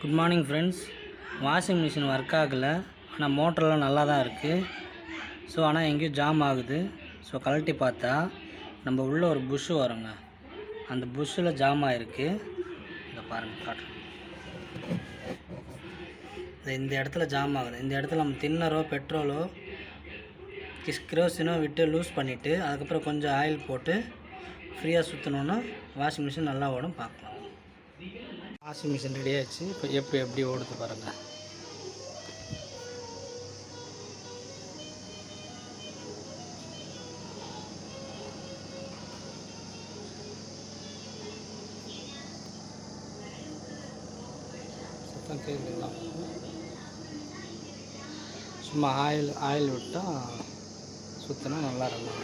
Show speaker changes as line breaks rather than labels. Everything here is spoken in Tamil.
Good morning friends. Washing machine work ஆகலை, ஆனால் மோட்டர்லாம் நல்லா தான் இருக்குது. ஸோ ஆனால் எங்கேயும் ஜாம் ஆகுது. ஸோ கழட்டி பார்த்தா நம்ம உள்ளே ஒரு புஷ்ஷு வருங்க, அந்த புஷ்ஷில் ஜாம் ஆகிருக்கு. இதை பாருங்கள், காட்டுறேன். இந்த இடத்துல ஜாம் ஆகுது. இந்த இடத்துல நம்ம தின்னரோ பெட்ரோலோ கிரோசினோ விட்டு லூஸ் பண்ணிவிட்டு அதுக்கப்புறம் கொஞ்சம் ஆயில் போட்டு ஃப்ரீயாக சுற்றணுன்னா வாஷிங் மிஷின் நல்லா ஓடும். பார்க்கலாம். வாஷிங் மிஷின் ரெடி ஆகிடுச்சு. இப்போ எப்படி ஓடுது பாருங்கள். சத்தம் கேட்குதுங்களா? சும்மா ஆயில் விட்டால் சுற்றினா நல்லா இருக்கும்.